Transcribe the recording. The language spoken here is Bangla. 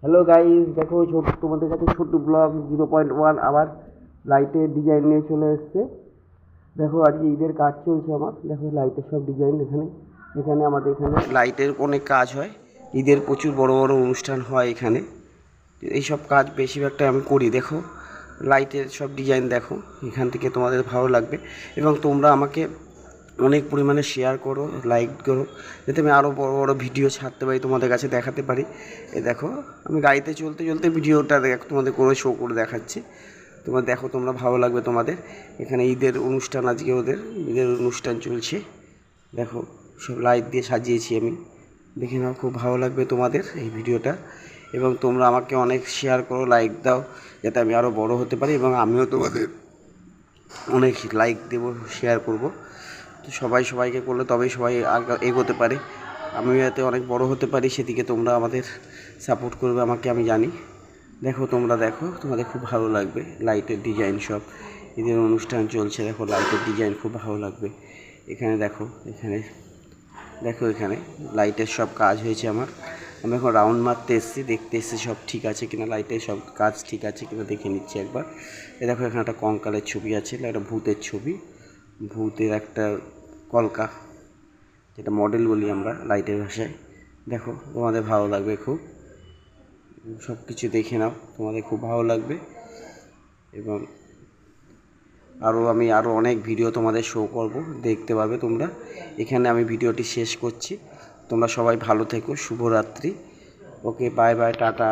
হ্যালো গাইস, দেখো তোমাদের কাছে ছোট্ট ব্লগ 0.1 আবার লাইটের ডিজাইন নিয়ে চলে এসছে। দেখো আজকে ঈদের কাজ চলছে আমার। দেখো লাইটের সব ডিজাইন এখানে এখানে আমাদের এখানে লাইটের অনেক কাজ হয়। ঈদের প্রচুর বড় বড় অনুষ্ঠান হয় এখানে। এইসব কাজ বেশিরভাগটা আমি করি। দেখো লাইটের সব ডিজাইন দেখো, এখান থেকে তোমাদের ভালো লাগবে এবং তোমরা আমাকে অনেক পরিমাণে শেয়ার করো, লাইক করো, যাতে আমি আরও বড় বড় ভিডিও ছাড়তে পারি, তোমাদের কাছে দেখাতে পারি। এ দেখো আমি গাড়িতে চলতে চলতে ভিডিওটা তোমাদের করে শো করে দেখাচ্ছি। তোমরা দেখো, তোমরা ভালো লাগবে তোমাদের। এখানে ঈদের অনুষ্ঠান, আজকে ওদের ঈদের অনুষ্ঠান চলছে। দেখো সব লাইট দিয়ে সাজিয়েছি আমি, দেখে নাও, খুব ভালো লাগবে তোমাদের এই ভিডিওটা। এবং তোমরা আমাকে অনেক শেয়ার করো, লাইক দাও, যাতে আমি আরও বড় হতে পারি এবং আমিও তোমাদের অনেক লাইক দেবো, শেয়ার করব। তো সবাই সবাইকে করলে তবেই সবাই এগোতে পারে, আমিও যাতে অনেক বড় হতে পারি, সেদিকে তোমরা আমাদের সাপোর্ট করবে আমাকে, আমি জানি। দেখো তোমরা দেখো, তোমাদের খুব ভালো লাগবে। লাইটের ডিজাইন সব ঈদের অনুষ্ঠান চলছে, দেখো লাইটের ডিজাইন খুব ভালো লাগবে। এখানে দেখো, এখানে দেখো, এখানে লাইটের সব কাজ হয়েছে আমার। আমি এখন রাউন্ড মারতে এসেছি, দেখতে এসেছি সব ঠিক আছে কিনা, লাইটের সব কাজ ঠিক আছে কিনা দেখে নিচ্ছি একবার। এ দেখো এখানে একটা কঙ্কালের ছবি আছে, একটা ভূতের ছবি, ভূতের একটা কলকা, যেটা মডেল বলি আমরা লাইটের ভাষায়। দেখো তোমাদের ভালো লাগবে খুব, সব কিছু দেখে নাও, তোমাদের খুব ভালো লাগবে। এবং আমি আরও অনেক ভিডিও তোমাদের শো করব, দেখতে পাবে তোমরা। এখানে আমি ভিডিওটি শেষ করছি। তোমরা সবাই ভালো থেকো, শুভরাত্রি। ওকে, বাই বাই, টাটা।